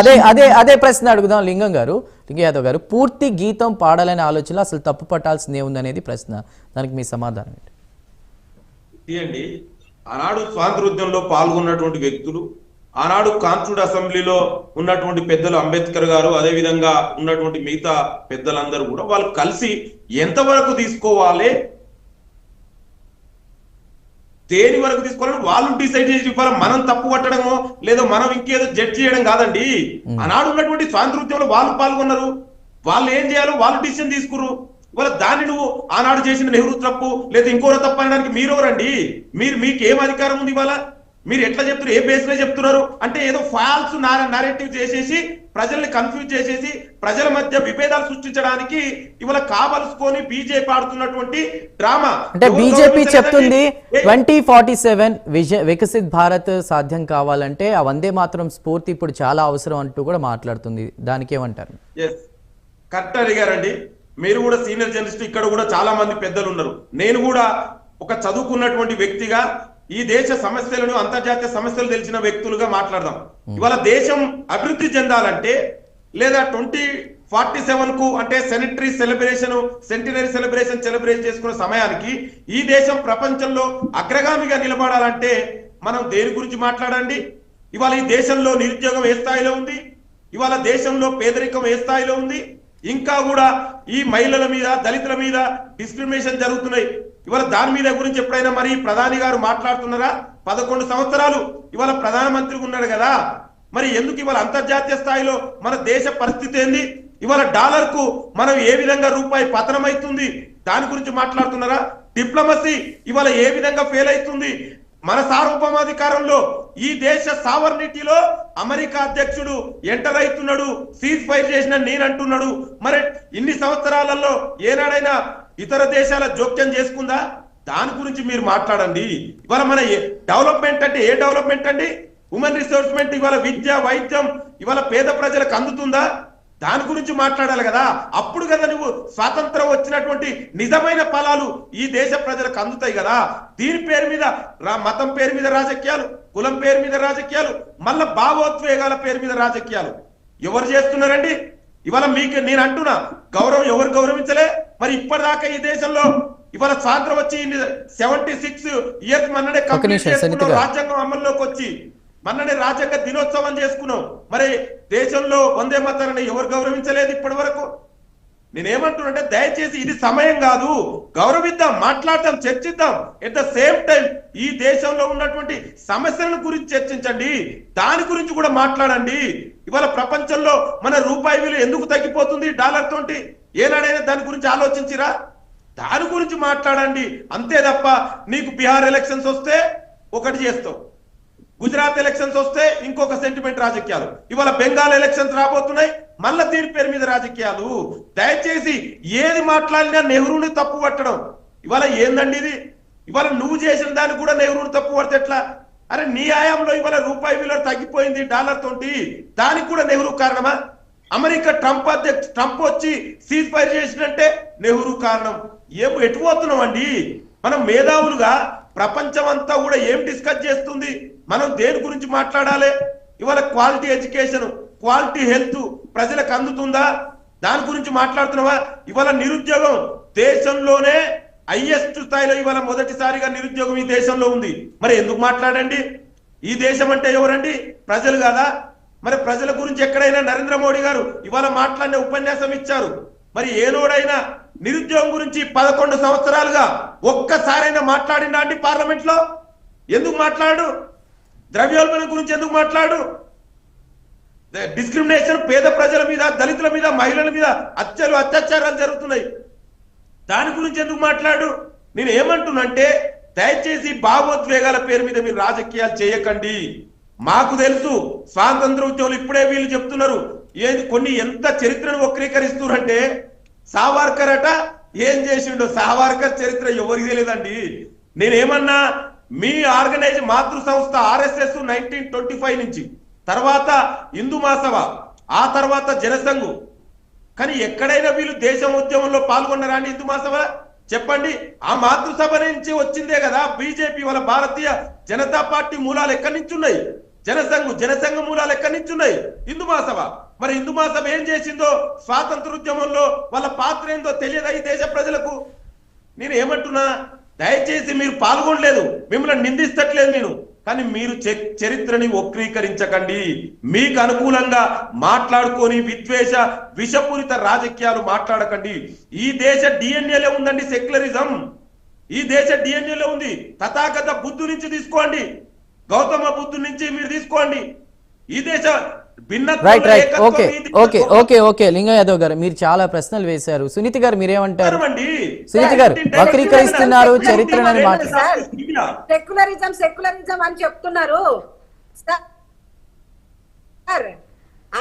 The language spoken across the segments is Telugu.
అదే అదే అదే ప్రశ్న అడుగుదాం లింగం యాదవ్ గారు. పూర్తి గీతం పాడాలనే ఆలోచన అసలు తప్పు పట్టాల్సిందే ఉందనేది ప్రశ్న. దానికి మీ సమాధానం ఏంటి? తీయండి. ఆనాడు స్వాతంత్రోద్యమంలో పాల్గొన్నటువంటి వ్యక్తులు, ఆనాడు కాన్స్టిట్యూట్ అసెంబ్లీలో ఉన్నటువంటి పెద్దలు అంబేద్కర్ గారు, అదే విధంగా ఉన్నటువంటి మిగతా పెద్దలందరూ కూడా వాళ్ళు కలిసి ఎంతవరకు తీసుకోవాలి, దేని వరకు తీసుకోవాలని వాళ్ళు డిసైడ్ చేసి ఇవ్వాలి. మనం తప్పు పట్టడమో లేదో మనం ఇంకేదో జడ్జ్ చేయడం కాదండి. ఆనాడు ఉన్నటువంటి స్వాతంత్రోద్యమంలో వాళ్ళు పాల్గొన్నారు, వాళ్ళు ఏం చేయాలో వాళ్ళు డిసిషన్ తీసుకున్నారు. ఇవాళ దాన్ని నువ్వు ఆనాడు చేసిన నెహ్రూ తప్పు లేదా ఇంకోరో తప్పు అనడానికి మీరెవరండి? మీకు ఏం అధికారం ఉంది? ఇవాళ మీరు ఎట్లా చెప్తున్నారు? ఏ బేస్ లో చెప్తున్నారు? అంటే ఏదో ఫాల్స్ నారేటివ్ చేసేసి ప్రజల్ని కన్ఫ్యూజ్ చేసేసి ప్రజల మధ్య విభేదాలు సృష్టించడానికి ఇవాళ కావలసుకొని బీజేపీ ఆడుతున్నటువంటి డ్రామా. అంటే బీజేపీ చెప్తుంది 2047 వికసిత్ భారత్ సాధ్యం కావాలంటే ఆ వందే మాత్రం స్ఫూర్తి ఇప్పుడు చాలా అవసరం అంటూ కూడా మాట్లాడుతుంది. దానికి ఏమంటారు? కరెక్ట్ అడిగారండి. మీరు కూడా సీనియర్ జర్నలిస్ట్, ఇక్కడ కూడా చాలా మంది పెద్దలు ఉన్నారు. నేను కూడా ఒక చదువుకున్నటువంటి వ్యక్తిగా ఈ దేశ సమస్యలను, అంతర్జాతీయ సమస్యలు తెలిసిన వ్యక్తులుగా మాట్లాడదాం. ఇవాళ దేశం అభివృద్ధి చెందాలంటే లేదా 2047 కు అంటే సెంటనరీ సెలబ్రేషన్ చేసుకున్న సమయానికి ఈ దేశం ప్రపంచంలో అగ్రగామిగా నిలబడాలంటే మనం దేని గురించి మాట్లాడండి? ఇవాళ ఈ దేశంలో నిరుద్యోగం ఏ స్థాయిలో ఉంది? ఇవాళ దేశంలో పేదరికం ఏ స్థాయిలో ఉంది? ఇంకా కూడా ఈ మహిళల మీద, దళితుల మీద డిస్క్రిమినేషన్ జరుగుతున్నాయి. ఇవాళ దాని మీద గురించి ఎప్పుడైనా మరి ప్రధాని గారు మాట్లాడుతున్నారా? 11 సంవత్సరాలు ఇవాళ ప్రధానమంత్రి ఉన్నాడు కదా, మరి ఎందుకు ఇవాళ అంతర్జాతీయ స్థాయిలో మన దేశ పరిస్థితి ఏంది? ఇవాళ డాలర్ కు మనం ఏ విధంగా రూపాయి పతనమైతుంది దాని గురించి మాట్లాడుతున్నారా? డిప్లొమసీ ఇవాళ ఏ విధంగా ఫెయిల్ అవుతుంది? మన సార్వభౌమాధికారంలో ఈ దేశ సావర్నిటీలో అమెరికా అధ్యక్షుడు ఎంటర్ అవుతున్నాడు, సీజ్ ఫైర్ చేసిన నేను అంటున్నాడు. మరి ఇన్ని సంవత్సరాలలో ఏనాడైనా ఇతర దేశాల జోక్యం చేసుకుందా? దాని గురించి మీరు మాట్లాడండి. ఇవాళ మన డెవలప్మెంట్ అంటే ఏ డెవలప్మెంట్ అండి? హ్యూమన్ రిసోర్స్మెంట్ ఇవాళ విద్య, వైద్యం ఇవాళ పేద ప్రజలకు అందుతుందా? దాని గురించి మాట్లాడాలి కదా. అప్పుడు కదా నువ్వు స్వాతంత్రం వచ్చినటువంటి నిజమైన ఫలాలు ఈ దేశ ప్రజలకు అందుతాయి కదా. దీని పేరు మీద మతం పేరు మీద రాజకీయాలు, కులం పేరు మీద రాజకీయాలు, మళ్ళా భావోద్వేగాల పేరు మీద రాజకీయాలు ఎవరు చేస్తున్నారండి? ఇవాళ మీకు నేను అంటున్నా, గౌరవం ఎవరు గౌరవించలే? మరి ఇప్పటిదాకా ఈ దేశంలో ఇవాళ స్వాతంత్రం వచ్చి 76 ఇయర్స్ మన్ననే కంప్లీట్ చేసుకున్నాం, రాజ్యాంగం అమల్లోకి వచ్చి మన్ననే రాజ్యాంగ దినోత్సవం చేసుకున్నాం. మరి దేశంలో వందే మాతరాన్ని ఎవరు గౌరవించలేదు ఇప్పటి వరకు? నేనేమంటున్నానంటే దయచేసి ఇది సమయం కాదు, గౌరవిద్దాం, మాట్లాడదాం, చర్చిద్దాం. ఎట్ ద సేమ్ టైం ఈ దేశంలో ఉన్నటువంటి సమస్యల గురించి చర్చించండి, దాని గురించి కూడా మాట్లాడండి. ఇవాళ ప్రపంచంలో మన రూపాయి విలువ ఎందుకు తగ్గిపోతుంది డాలర్ తోటి? ఏనాడైనా దాని గురించి ఆలోచించిరా? దాని గురించి మాట్లాడండి. అంతే తప్ప నీకు బీహార్ ఎలక్షన్స్ వస్తే ఒకటి చేస్తావు, గుజరాత్ ఎలక్షన్స్ వస్తే ఇంకొక సెంటిమెంట్ రాజకీయాలు, ఇవాళ బెంగాల్ ఎలక్షన్స్ రాబోతున్నాయి, మళ్ళా దీని పేరు మీద రాజకీయాలు. దయచేసి ఏది మాట్లాడినా నెహ్రూని తప్పు పట్టడం ఇవాళ ఏందండి ఇది? ఇవాళ నువ్వు చేసిన దానికి కూడా నెహ్రూని తప్పు పడితే ఎట్లా? అరే నీ ఆయాంలో ఇవాళ రూపాయి విలువ తగ్గిపోయింది డాలర్ తోటి, దానికి కూడా నెహ్రూ కారణమా? అమెరికా ట్రంప్ వచ్చి సీజ్ ఫైర్ చేసినట్టే నెహ్రూ కారణం. ఎటు పోతున్నాం అండి? మనం మేధావులుగా ప్రపంచం అంతా కూడా ఏం డిస్కస్ చేస్తుంది, మనం దేని గురించి మాట్లాడాలి? ఇవాళ క్వాలిటీ ఎడ్యుకేషన్, క్వాలిటీ హెల్త్ ప్రజలకు అందుతుందా? దాని గురించి మాట్లాడుతున్నావా? ఇవాళ నిరుద్యోగం దేశంలోనే హైయెస్ట్ స్థాయిలో ఇవాళ మొదటిసారిగా నిరుద్యోగం ఈ దేశంలో ఉంది. మరి ఎందుకు మాట్లాడండి? ఈ దేశం అంటే ఎవరండి? ప్రజలు కదా. మరి ప్రజల గురించి ఎక్కడైనా నరేంద్ర మోడీ గారు ఇవాళ మాట్లాడిన ఉపన్యాసం ఇచ్చారు. మరి ఏనోడైనా నిరుద్యోగం గురించి 11 సంవత్సరాలుగా ఒక్కసారైనా మాట్లాడినా అండి పార్లమెంట్ లో? ఎందుకు మాట్లాడు? ద్రవ్యోల్బణం గురించి ఎందుకు మాట్లాడు? డిస్క్రిమినేషన్ పేద ప్రజల మీద, దళితుల మీద, మహిళల మీద అత్యాచారాలు జరుగుతున్నాయి, దాని గురించి ఎందుకు మాట్లాడు? నేను ఏమంటున్నంటే దయచేసి భావోద్వేగాల పేరు మీద మీరు రాజకీయాలు చేయకండి. మాకు తెలుసు స్వాతంత్ర ఉద్యమాలు ఇప్పుడే వీళ్ళు చెప్తున్నారు కొన్ని ఎంత చరిత్రను వక్రీకరిస్తున్నారంటే, సావర్కర్ అట ఏం చేసిండో సావర్కర్ చరిత్ర ఎవరికి తెలియదండి. నేనేమన్నా మీ ఆర్గనైజ్ మాతృ సంస్థ RSS 1925 నుంచి, తర్వాత హిందూ మహాసభ, ఆ తర్వాత జనసంఘ్, కానీ ఎక్కడైనా వీళ్ళు దేశం ఉద్యమంలో పాల్గొన్నారా అండి? హిందూ మహాసభ చెప్పండి. ఆ మాతృసభ నుంచి వచ్చిందే కదా బీజేపీ. వాళ్ళ భారతీయ జనతా పార్టీ మూలాలు ఎక్కడి నుంచి ఉన్నాయి జనసంఘ మూలాలు ఎక్కడి నుంచి ఉన్నాయి? హిందూ మహాసభ. మరి హిందూ మహాసభ ఏం చేసిందో స్వాతంత్రోద్యమంలో వాళ్ళ పాత్ర ఏందో తెలియదా ఈ దేశ ప్రజలకు? నేను ఏమంటున్నా, దయచేసి మీరు పాల్గొనలేదు, మిమ్మల్ని నిందిస్తట్లేదు నేను, కానీ మీరు చరిత్రని వక్రీకరించకండి. మీకు అనుకూలంగా మాట్లాడుకొని విద్వేష విషపూరిత రాజకీయాలు మాట్లాడకండి. ఈ దేశ డిఎన్ఏలో ఉందండి సెక్యులరిజం. ఈ దేశ డిఎన్ఏలో ఉంది. తథాగత బుద్ధు నుంచి తీసుకోండి, గౌతమ బుద్ధు నుంచి మీరు తీసుకోండి. ఈ దేశ right right okay okay okay okay లింగ యాదవ్ గారు, మీరు చాలా ప్రశ్నలు వేశారు. సునీతి గారు మీరేమంటారు? సునీతి గారు వక్రీకరిస్తున్నారు చరిత్రని మాట్లాడారు. సెక్యులరిజం సెక్యులరిజం అని చెప్తున్నారు సార్.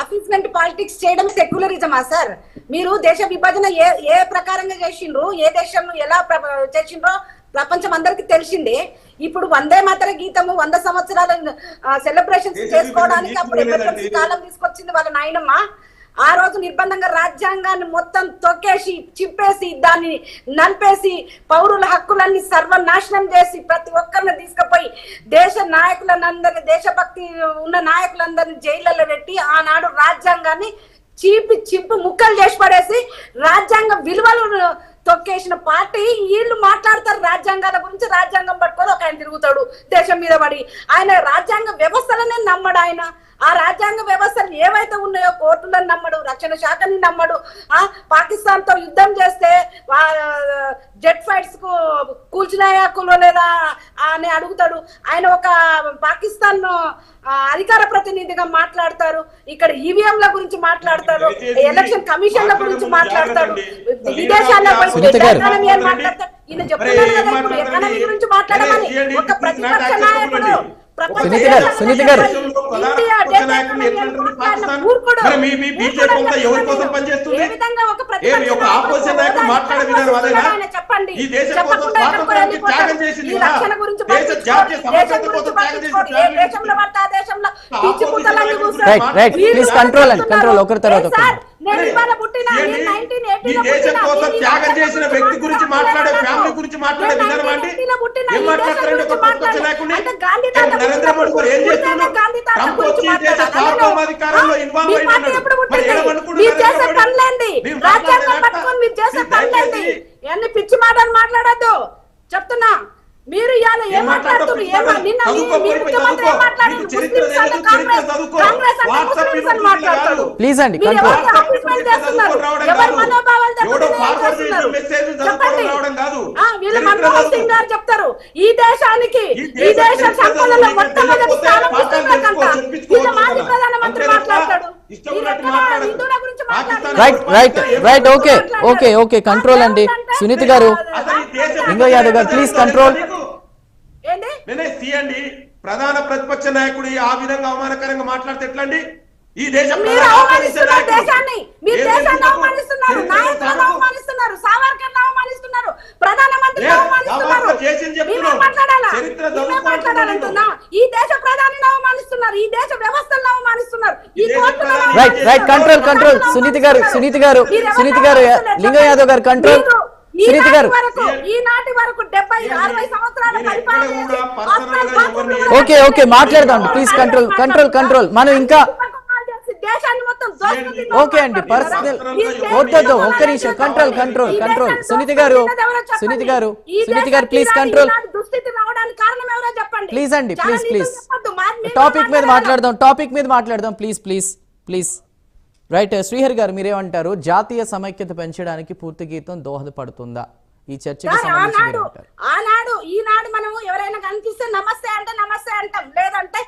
అఫీస్మెంట్ పాలిటిక్స్ చేయడం సెక్యులరిజమా సార్? మీరు దేశ విభజన ఏ ప్రకారంగా చేసిండ్రు, ఏ దేశంలో ఎలా చేసిండ్రో ప్రపంచం అందరికి తెలిసిందే. ఇప్పుడు వందే మాతర గీతము 100 సంవత్సరాల సెలబ్రేషన్స్ చేసుకోవడానికి అప్పుడు ఎమర్జెన్సీ కాలం తీసుకొచ్చింది వాళ్ళ నాయనమ్మ. ఆ రోజు నిర్బంధంగా రాజ్యాంగాన్ని మొత్తం తొక్కేసి చింపేసి దాన్ని నలిపేసి పౌరుల హక్కులన్నీ సర్వనాశనం చేసి ప్రతి ఒక్కరిని తీసుకుపోయి దేశ నాయకులందరినీ, దేశభక్తి ఉన్న నాయకులందరినీ జైళ్ళలో పెట్టి ఆనాడు రాజ్యాంగాన్ని చింపు ముక్కలు చేసి పడేసి రాజ్యాంగ విలువలు తొక్కేసిన పార్టీ. వీళ్ళు మాట్లాడతారు రాజ్యాంగాల గురించి, రాజ్యాంగం పట్టుకొని ఒక ఆయన తిరుగుతాడు దేశం మీద పడి. ఆయన రాజ్యాంగ వ్యవస్థలనే నమ్మడు. ఆయన ఆ రాజ్యాంగ వ్యవస్థలు ఏవైతే ఉన్నాయో కోర్టులను నమ్మడు, రక్షణ శాఖని నమ్మడు. పాకిస్తాన్ తో యుద్ధం చేస్తే జెట్ ఫైట్స్ కు కూల్చినాయా లేదా అని అడుగుతాడు. ఆయన ఒక పాకిస్తాన్ అధికార ప్రతినిధిగా మాట్లాడతారు. ఇక్కడ ఈవీఎంల గురించి మాట్లాడతారు, ఎలక్షన్ కమిషన్ల గురించి మాట్లాడతారు, విదేశాల్లో ఎకానమీ అని మాట్లాడతారు. ఈయన చెప్తున్నారు కదా ఇప్పుడు ఎకానమీ గురించి మాట్లాడమని. ఒక ప్రతిపక్ష నాయకుడు సునీతి గారు ప్లీజ్ కంట్రోల్ అండి, కంట్రోల్ ఒకరి తర్వాత ఈ దేశం కోసం త్యాగం చేసిన వ్యక్తి గురించి మాట్లాడే, ఫ్యామిలీ గురించి మాట్లాడే విధానం అండి. ఏం మాట్లాడతారండి ఒక ప్రతిపక్ష నాయకుడిని? నరేంద్ర మోడీ గారు ఏం చేస్తున్నారు? ట్రంప్ వచ్చి ఈ దేశ సార్వభౌమాధికారంలో ఇన్వాల్వ్ అయినాడు. మరి పిచ్చి మాటలు మాట్లాడద్దు చెప్తున్నా. మీరు ఏం మాట్లాడుతున్నారు? ప్లీజ్ అండి కంట్రోల్. మన్మోహన్ సింగ్ గారు చెప్తారు ఈ దేశానికి, ఈ దేశ సంపదలో మొట్టమొదటి స్థానం వీళ్ళ మాజీ ప్రధానమంత్రి మాట్లాడతాడు. Right right right okay okay okay control అండి. సునీతి గారు, లింగ యాదవ్ గారు ప్లీజ్ కంట్రోల్. అండి ప్రధాన ప్రతిపక్ష నాయకుడు ఆ విధంగా అవమానకరంగా మాట్లాడితే ఎట్లండి? ఈ దేశం right right control control. Suniti గారు సునీతి గారు సునీతి గారు లింగ యాదవ్ గారు కంట్రోల్. సునీతి గారు ఈనాటి వరకు 70-60 సంవత్సరాల పరిపాలన. ఓకే ఓకే మాట్లాడదాం ప్లీజ్. Control control control. మనం ఇంకా ఓకే అండి పర్సనల్ వద్దొద్దు, ఒక్క నిమిషం కంట్రోల్ కంట్రోల్ కంట్రోల్. సునీతి గారు సునీతి గారు సునీతి గారు ప్లీజ్ కంట్రోల్ ప్లీజ్ అండి ప్లీజ్ ప్లీజ్. టాపిక్ మీద మాట్లాడదాం, టాపిక్ మీద మాట్లాడదాం please please please. Right Srihari గారు మీరేమంటారు? జాతీయ సమైక్యత పెంచడానికి పూర్తి గీతం దోహదపడుతుందా? ఈ చర్చకి సంబంధించి ఆనాడు ఈనాడు మనం ఎవరైనా కనిపిస్తే నమస్తే అంటే నమస్తే అంటాం, లేదంటే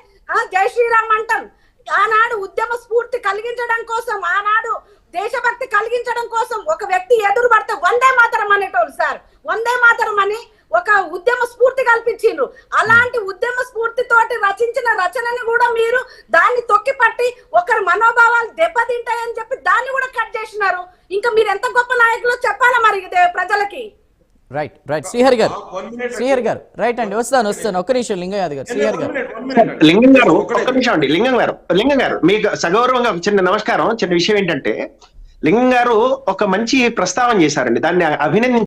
జై శ్రీరామ్ అంటాం. ఆనాడు ఉద్యమ స్ఫూర్తి కలిగించడం కోసం, ఆనాడు దేశభక్తి కలిగించడం కోసం ఒక వ్యక్తి ఎదురు పడితే వందే మాతరం అనేటోళ్ళు సార్. వందే మాతరం అని ఒక ఉద్యమ స్ఫూర్తి కల్పించిండ్రు. అలాంటి ఉద్యమ స్ఫూర్తితోటి రచించిన రచనని కూడా మీరు దాన్ని తొక్కిపట్టి ఒకరి మనోభావాలు దెబ్బతింటాయని చెప్పి దాన్ని కూడా కట్ చేసినారు. ఇంకా మీరు ఎంత గొప్ప నాయకులు చెప్పాలా మరి ప్రజలకి? రైట్ రైట్ శ్రీహరి గారు శ్రీహరి గారు రైట్ అండి వస్తాను ఒక్క నిమిషం. లింగ యాదవ్ గారు శ్రీహరి గారు లింగం గారు ఒక్క నిమిషం అండి. లింగం గారు మీకు సగౌరవంగా చిన్న నమస్కారం. చిన్న విషయం ఏంటంటే లింగం గారు ఒక మంచి ప్రస్తావన చేశారండి, దాన్ని అభినందించారు.